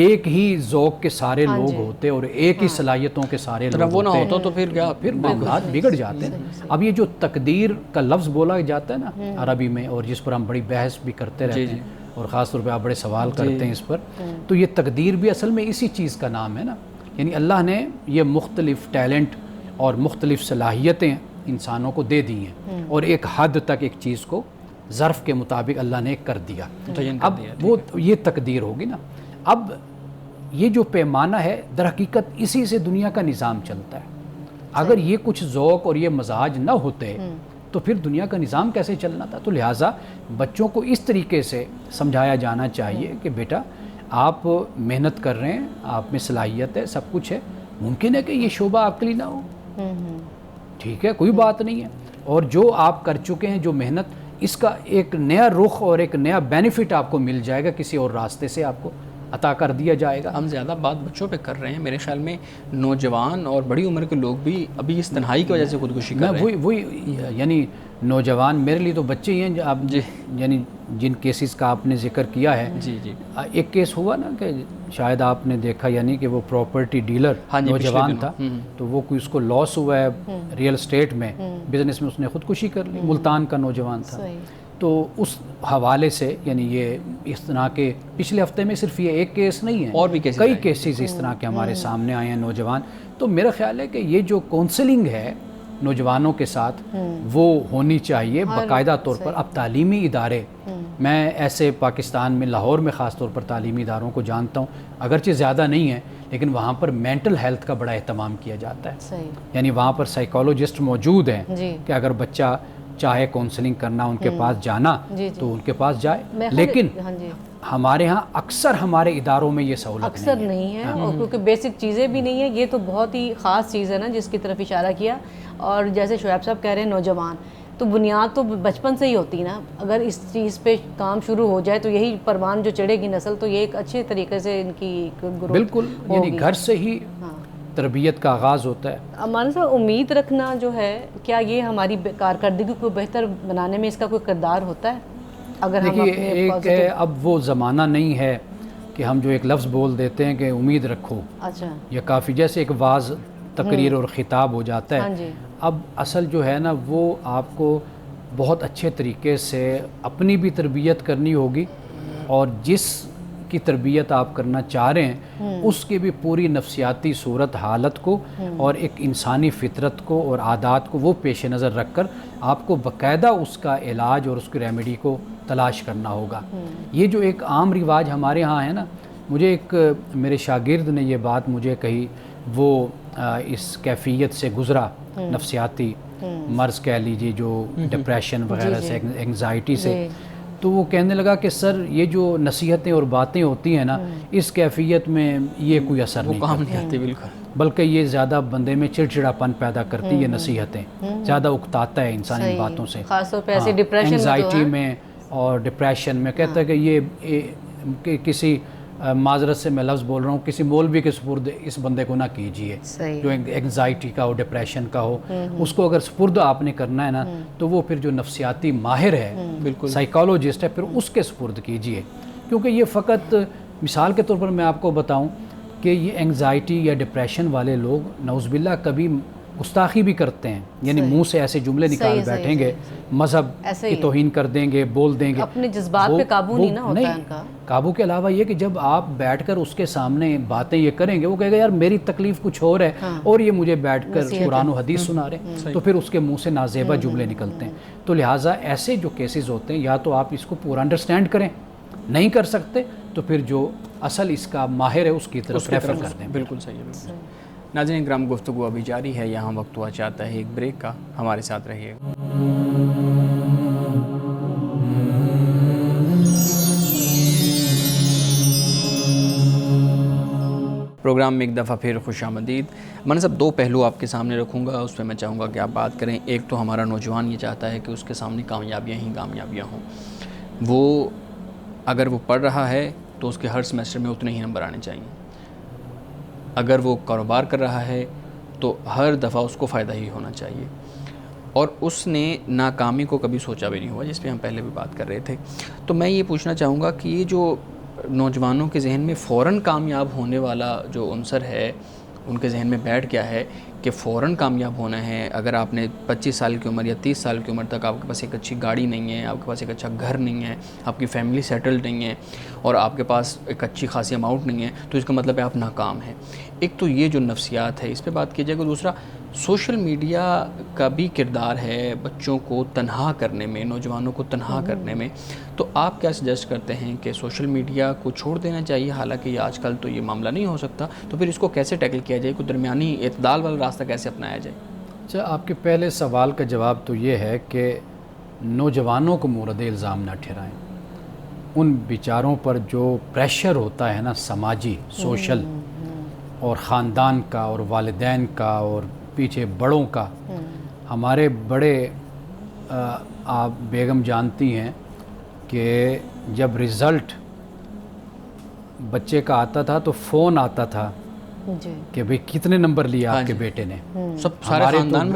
ایک ہی ذوق کے سارے لوگ ہوتے اور ایک ہی صلاحیتوں کے سارے لوگ وہ نہ ہوتے، ہوتا تو پھر کیا، پھر معاملات بگڑ جاتے ہیں. اب یہ جو تقدیر کا لفظ بولا جاتا ہے نا عربی میں، اور جس پر ہم بڑی بحث بھی کرتے رہتے ہیں، اور خاص طور پہ آپ بڑے سوال کرتے ہیں اس پر، تو یہ تقدیر بھی اصل میں اسی چیز کا نام ہے نا. یعنی اللہ نے یہ مختلف ٹیلنٹ اور مختلف صلاحیتیں انسانوں کو دے دی ہیں، اور ایک حد تک ایک چیز کو ظرف کے مطابق اللہ نے کر دیا. اب وہ یہ تقدیر ہوگی نا. اب یہ جو پیمانہ ہے در حقیقت اسی سے دنیا کا نظام چلتا ہے. اگر یہ کچھ ذوق اور یہ مزاج نہ ہوتے تو پھر دنیا کا نظام کیسے چلنا تھا؟ تو لہٰذا بچوں کو اس طریقے سے سمجھایا جانا چاہیے کہ بیٹا آپ محنت کر رہے ہیں، آپ میں صلاحیت ہے، سب کچھ ہے، ممکن ہے کہ یہ شعبہ آپ کے لیے نہ ہو، ٹھیک ہے، کوئی بات نہیں ہے. اور جو آپ کر چکے ہیں، جو محنت، اس کا ایک نیا رخ اور ایک نیا بینیفٹ آپ کو مل جائے گا، کسی اور راستے سے آپ کو عطا کر دیا جائے گا. ہم زیادہ بات بچوں پہ کر رہے ہیں، میرے خیال میں نوجوان اور بڑی عمر کے لوگ بھی ابھی اس تنہائی کی وجہ سے خودکشی کر رہے ہیں. وہی یعنی نوجوان میرے لیے تو بچے ہی ہیں. آپ یعنی جن کیسز کا آپ نے ذکر کیا ہے، ایک کیس ہوا نا کہ شاید آپ نے دیکھا، یعنی کہ وہ پراپرٹی ڈیلر نوجوان تھا، تو وہ کوئی اس کو لاس ہوا ہے ریئل اسٹیٹ میں، بزنس میں، اس نے خودکشی کر لی. ملتان کا نوجوان تھا. تو اس حوالے سے یعنی یہ اس طرح کے پچھلے ہفتے میں صرف یہ ایک کیس نہیں ہے، اور بھی کئی کیسز اس طرح کے ہمارے سامنے آئے ہیں نوجوان. تو میرا خیال ہے کہ یہ جو کونسلنگ ہے نوجوانوں کے ساتھ، وہ ہونی چاہیے باقاعدہ طور پر. اب تعلیمی ادارے، میں ایسے پاکستان میں لاہور میں خاص طور پر تعلیمی اداروں کو جانتا ہوں، اگرچہ زیادہ نہیں ہیں، لیکن وہاں پر مینٹل ہیلتھ کا بڑا اہتمام کیا جاتا ہے. یعنی وہاں پر سائیکالوجسٹ موجود ہیں کہ اگر بچہ چاہے کاؤنسلنگ کرنا، ان کے پاس جانا، تو ان کے پاس جائے. لیکن ہمارے ہاں اکثر ہمارے اداروں میں یہ سہولت نہیں ہے، اور کیونکہ بیسک چیزیں بھی نہیں ہیں. یہ تو بہت ہی خاص چیز ہے نا جس کی طرف اشارہ کیا. اور جیسے شعیب صاحب کہہ رہے ہیں نوجوان، تو بنیاد تو بچپن سے ہی ہوتی نا. اگر اس چیز پہ کام شروع ہو جائے تو یہی پروان جو چڑھے گی نسل، تو یہ ایک اچھے طریقے سے ان کی گروتھ بالکل، یعنی گھر سے ہی تربیت کا آغاز ہوتا ہے. ہمارے ساتھ امید رکھنا جو ہے، کیا یہ ہماری کارکردگی کو بہتر بنانے میں اس کا کوئی کردار ہوتا ہے؟ اگر ہم دیکھیے، ایک ہے اب وہ زمانہ نہیں ہے کہ ہم جو ایک لفظ بول دیتے ہیں کہ امید رکھو، اچھا، یہ کافی جیسے ایک واعظ تقریر اور خطاب ہو جاتا ہے. اب اصل جو ہے نا، وہ آپ کو بہت اچھے طریقے سے اپنی بھی تربیت کرنی ہوگی، اور جس کی تربیت آپ کرنا چاہ رہے ہیں اس کی بھی پوری نفسیاتی صورت حالت کو اور ایک انسانی فطرت کو اور عادات کو وہ پیش نظر رکھ کر آپ کو باقاعدہ اس کا علاج اور اس کی ریمیڈی کو تلاش کرنا ہوگا. یہ جو ایک عام رواج ہمارے ہاں ہے نا، مجھے ایک میرے شاگرد نے یہ بات مجھے کہی، وہ اس کیفیت سے گزرا، نفسیاتی مرض کہہ لیجیے، جو ڈپریشن وغیرہ سے، انگزائٹی سے. تو وہ کہنے لگا کہ سر یہ جو نصیحتیں اور باتیں ہوتی ہیں نا اس کیفیت میں یہ کوئی اثر نہیں کام نہیں آتی بالکل، بلکہ یہ زیادہ بندے میں چڑچڑاپن پیدا کرتی ہے نصیحتیں، زیادہ اکتاتا ہے انسان ان باتوں سے، خاص طور پہ ایسے ڈپریشن انگزائٹی میں اور ڈپریشن میں کہتا ہے کہ یہ کسی معذرت سے میں لفظ بول رہا ہوں، کسی مولوی کے سپرد اس بندے کو نہ کیجیے جو انگزائٹی کا ہو، ڈپریشن کا ہو، اس کو اگر سپرد آپ نے کرنا ہے نا تو وہ پھر جو نفسیاتی ماہر ہے، بالکل سائیکالوجسٹ ہے، پھر اس کے سپرد کیجیے، کیونکہ یہ فقط مثال کے طور پر میں آپ کو بتاؤں کہ یہ انگزائٹی یا ڈپریشن والے لوگ نعوذ باللہ کبھی گستاخی بھی کرتے ہیں، یعنی منہ سے ایسے جملے نکال بیٹھیں گے، مذہب کی توہین کر دیں گے، بول دیں گے، اپنے جذبات پہ قابو نہیں نہ ہوتا ہے ان کا۔ قابو کے علاوہ یہ کہ جب آپ بیٹھ کر اس کے سامنے باتیں یہ کریں گے، وہ کہے گا یار میری تکلیف کچھ اور ہے اور یہ مجھے بیٹھ کر قرآن و حدیث سنا رہے ہیں، تو پھر اس کے منہ سے نازیبا جملے نکلتے ہیں۔ تو لہٰذا ایسے جو کیسز ہوتے ہیں یا تو آپ اس کو پورا انڈرسٹینڈ کریں، نہیں کر سکتے تو پھر جو اصل اس کا ماہر ہے اس کی طرف ریفر کر دیں۔ بالکل صحیح ہے، بالکل۔ ناظرین اکرام، گفتگو ابھی جاری ہے، یہاں وقت ہوا چاہتا ہے ایک بریک کا، ہمارے ساتھ رہیے گا۔ پروگرام میں ایک دفعہ پھر خوش آمدید۔ میں صاحب دو پہلو آپ کے سامنے رکھوں گا، اس پہ میں چاہوں گا کہ آپ بات کریں۔ ایک تو ہمارا نوجوان یہ چاہتا ہے کہ اس کے سامنے کامیابیاں ہی کامیابیاں ہوں، وہ اگر وہ پڑھ رہا ہے تو اس کے ہر سمیسٹر میں اتنے ہی نمبر آنے چاہیے، اگر وہ کاروبار کر رہا ہے تو ہر دفعہ اس کو فائدہ ہی ہونا چاہیے، اور اس نے ناکامی کو کبھی سوچا بھی نہیں ہوا، جس پہ ہم پہلے بھی بات کر رہے تھے۔ تو میں یہ پوچھنا چاہوں گا کہ یہ جو نوجوانوں کے ذہن میں فوراً کامیاب ہونے والا جو عنصر ہے، ان کے ذہن میں بیٹھ گیا ہے کہ فوراً کامیاب ہونا ہے، اگر آپ نے 25 سال کی عمر یا 30 سال کی عمر تک آپ کے پاس ایک اچھی گاڑی نہیں ہے، آپ کے پاس ایک اچھا گھر نہیں ہے، آپ کی فیملی سیٹلڈ نہیں ہے، اور آپ کے پاس ایک اچھی خاصی اماؤنٹ نہیں ہے، تو اس کا مطلب ہے آپ ناکام ہیں۔ ایک تو یہ جو نفسیات ہے اس پہ بات کی جائے گا، دوسرا سوشل میڈیا کا بھی کردار ہے بچوں کو تنہا کرنے میں، نوجوانوں کو تنہا کرنے میں۔ تو آپ کیا سجیسٹ کرتے ہیں کہ سوشل میڈیا کو چھوڑ دینا چاہیے؟ حالانکہ یہ آج کل تو یہ معاملہ نہیں ہو سکتا، تو پھر اس کو کیسے ٹیکل کیا جائے، کوئی درمیانی اعتدال والا راستہ کیسے اپنایا جائے؟ اچھا، آپ کے پہلے سوال کا جواب تو یہ ہے کہ نوجوانوں کو مورد الزام نہ ٹھہرائیں، ان بیچاروں پر جو پریشر ہوتا ہے نا سماجی، سوشل اور خاندان کا اور والدین کا اور پیچھے بڑوں کا۔ ہمارے بڑے آپ بیگم جانتی ہیں کہ جب رزلٹ بچے کا آتا تھا تو فون آتا تھا کہ بھئی کتنے نمبر لیے آپ کے بیٹے نے،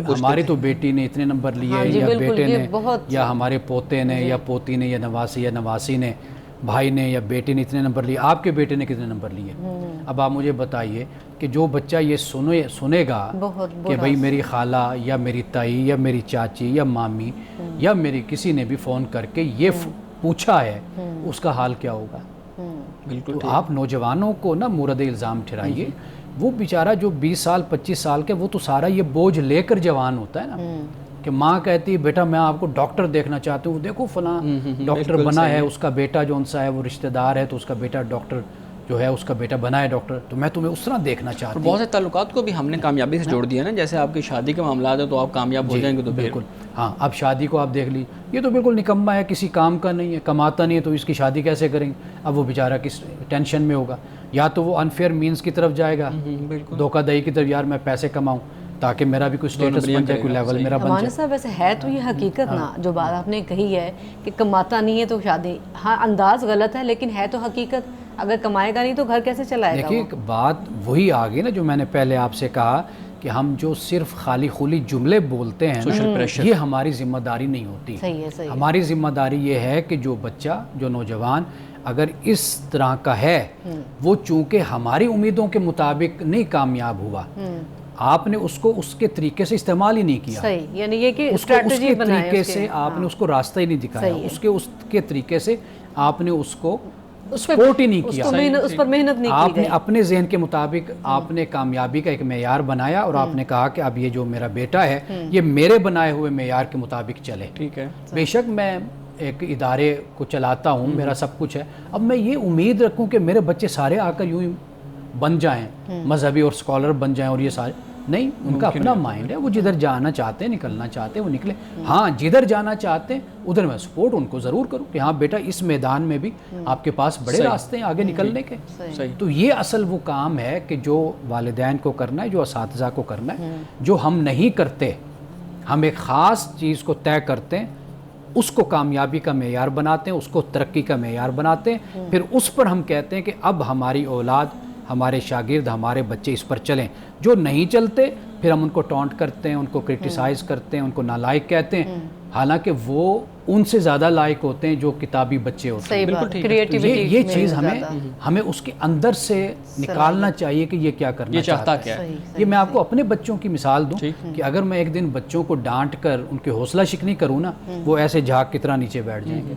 ہماری تو بیٹی نے اتنے نمبر لیے یا بیٹے نے یا ہمارے پوتے نے یا پوتی نے یا نواسی یا نواسی نے، بھائی نے یا بیٹے نے اتنے نمبر لیے، آپ کے بیٹے نے کتنے نمبر لیے۔ اب آپ مجھے بتائیے کہ جو بچہ یہ سنے گا کہ بھئی میری خالہ یا میری تائی یا میری چاچی یا مامی یا میری کسی نے بھی فون کر کے یہ پوچھا ہے، اس کا حال کیا ہوگا؟ بالکل۔ تو آپ نوجوانوں کو نا مورد الزام ٹھہرائیے، وہ بیچارہ جو 20 سال 25 سال کے، وہ تو سارا یہ بوجھ لے کر جوان ہوتا ہے نا، کہ ماں کہتی ہے بیٹا میں آپ کو ڈاکٹر دیکھنا چاہتی ہوں، دیکھو فلاں ڈاکٹر بنا ہے، اس کا بیٹا جو ان سا ہے وہ رشتہ دار ہے تو اس کا بیٹا ڈاکٹر جو ہے اس کا بیٹا بنا ہے ڈاکٹر، تو میں تمہیں اس طرح دیکھنا چاہتی ہوں۔ بہت سے تعلقات کو بھی ہم نے کامیابی سے جوڑ دیا نا، جیسے آپ کی شادی کے معاملات ہیں تو آپ کامیاب ہو جائیں گے تو بالکل، ہاں اب شادی کو آپ دیکھ لیجیے، یہ تو بالکل نکما ہے، کسی کام کا نہیں ہے، کماتا نہیں ہے، تو اس کی شادی کیسے کریں گے؟ اب وہ بیچارہ کس ٹینشن میں ہوگا، یا تو وہ انفیئر مینز کی طرف جائے گا، دھوکہ دہی کی طرف، یار میں پیسے کماؤں تاکہ میرا بھی کوئی سٹیٹس بن جائے، کوئی لیول میرا بن جائے۔ ہمارے صاحب ویسے ہے تو یہ حقیقت نا جو بات آپ نے کہی ہے کہ کماتا نہیں ہے تو شادی، ہاں انداز غلط ہے لیکن ہے تو حقیقت، اگر کمائے گا نہیں تو گھر کیسے چلائے گا؟ دیکھیے بات وہی آ گئی نا جو میں نے پہلے آپ سے کہا کہ ہم جو صرف خالی خولی جملے بولتے ہیں یہ ہماری ذمہ داری نہیں ہوتی۔ ہماری ذمہ داری یہ ہے کہ جو بچہ، جو نوجوان اگر اس طرح کا ہے، وہ چونکہ ہماری امیدوں کے مطابق نہیں کامیاب ہوا، آپ نے اس کو اس کے طریقے سے استعمال ہی نہیں کیا، یعنی یہ کہ اس کے طریقے سے آپ نے اس کو راستہ ہی نہیں دکھایا، اس کے طریقے سے آپ نے اس کو سپورٹ ہی نہیں کیا، اس پر محنت نہیں کی، آپ نے اپنے ذہن کے مطابق آپ نے کامیابی کا ایک معیار بنایا اور آپ نے کہا کہ اب یہ جو میرا بیٹا ہے یہ میرے بنائے ہوئے معیار کے مطابق چلے۔ ٹھیک ہے، بے شک میں ایک ادارے کو چلاتا ہوں، میرا سب کچھ ہے، اب میں یہ امید رکھوں کہ میرے بچے سارے آ کر یوں ہی بن جائیں، مذہبی اور اسکالر بن جائیں اور یہ سارے، نہیں، ان کا اپنا مائنڈ ہے، وہ جدھر جانا چاہتے ہیں، نکلنا چاہتے ہیں وہ نکلے. ہاں جدھر جانا چاہتے ہیں ادھر میں سپورٹ ان کو ضرور کروں کہ ہاں بیٹا اس میدان میں بھی آپ کے پاس بڑے راستے ہیں آگے نکلنے کے. تو یہ اصل وہ کام ہے کہ جو والدین کو کرنا ہے، جو اساتذہ کو کرنا ہے، جو ہم نہیں کرتے. ہم ایک خاص چیز کو طے کرتے ہیں، اس کو کامیابی کا معیار بناتے ہیں، اس کو ترقی کا معیار بناتے ہیں، پھر اس پر ہم کہتے ہیں کہ اب ہماری اولاد، ہمارے شاگرد، ہمارے بچے اس پر چلیں. جو نہیں چلتے پھر ہم ان کو ٹونٹ کرتے ہیں، ان کو کرٹیسائز کرتے ہیں، ان کو نالائق کہتے ہیں، حالانکہ وہ ان سے زیادہ لائق ہوتے ہیں جو کتابی بچے ہوتے ہیں. بالکل یہ چیز ہمیں اس کے اندر سے نکالنا چاہیے کہ یہ کیا کرنا چاہتا ہے. یہ میں آپ کو اپنے بچوں کی مثال دوں کہ اگر میں ایک دن بچوں کو ڈانٹ کر ان کی حوصلہ شکنی کروں نا، وہ ایسے جھاگ کی طرح نیچے بیٹھ جائیں گے.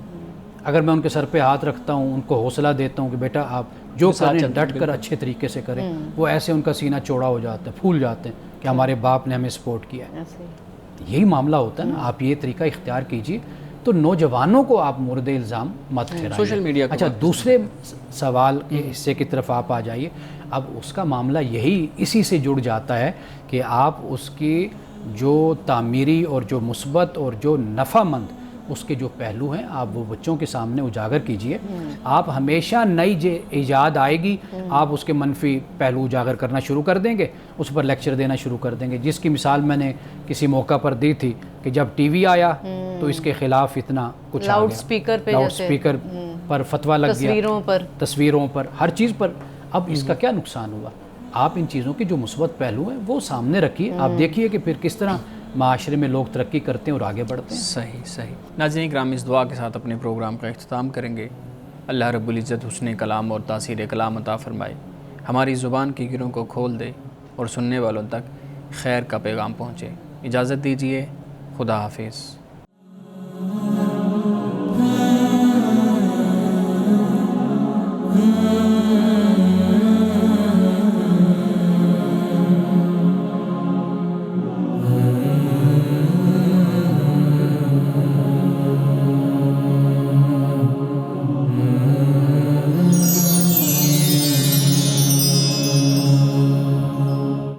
اگر میں ان کے سر پہ ہاتھ رکھتا ہوں، ان کو حوصلہ دیتا ہوں کہ بیٹا آپ جو کریں ڈٹ کر اچھے طریقے سے کریں، وہ ایسے ان کا سینہ چوڑا ہو جاتا ہے، پھول جاتے ہیں کہ ہمارے باپ نے ہمیں سپورٹ کیا ہے. یہی معاملہ ہوتا ہے نا. آپ یہ طریقہ اختیار کیجئے تو نوجوانوں کو آپ مورد الزام مت ٹھہرائیے. Social media. اچھا دوسرے سوال کے حصے کی طرف آپ آ جائیے. اب اس کا معاملہ یہی اسی سے جڑ جاتا ہے کہ آپ اس کی جو تعمیری اور جو مثبت اور جو نفع مند اس کے جو پہلو ہیں آپ وہ بچوں کے سامنے اجاگر کیجئے. آپ ہمیشہ نئی ایجاد آئے گی، آپ اس کے منفی پہلو اجاگر کرنا شروع کر دیں گے، اس پر لیکچر دینا شروع کر دیں گے. جس کی مثال میں نے کسی موقع پر دی تھی کہ جب ٹی وی آیا تو اس کے خلاف اتنا کچھ آ گیا، لاؤڈ سپیکر پر فتویٰ لگ گیا، تصویروں پر، ہر چیز پر. اب اس کا کیا نقصان ہوا؟ آپ ان چیزوں کے جو مثبت پہلو ہیں وہ سامنے رکھیے. آپ دیکھیے کہ پھر کس طرح معاشرے میں لوگ ترقی کرتے ہیں اور آگے بڑھتے ہیں. صحیح. ناظرین کرام، اس دعا کے ساتھ اپنے پروگرام کا اختتام کریں گے. اللہ رب العزت حسن کلام اور تاثیر کلام عطا فرمائے، ہماری زبان کی گروں کو کھول دے اور سننے والوں تک خیر کا پیغام پہنچے. اجازت دیجیے، خدا حافظ.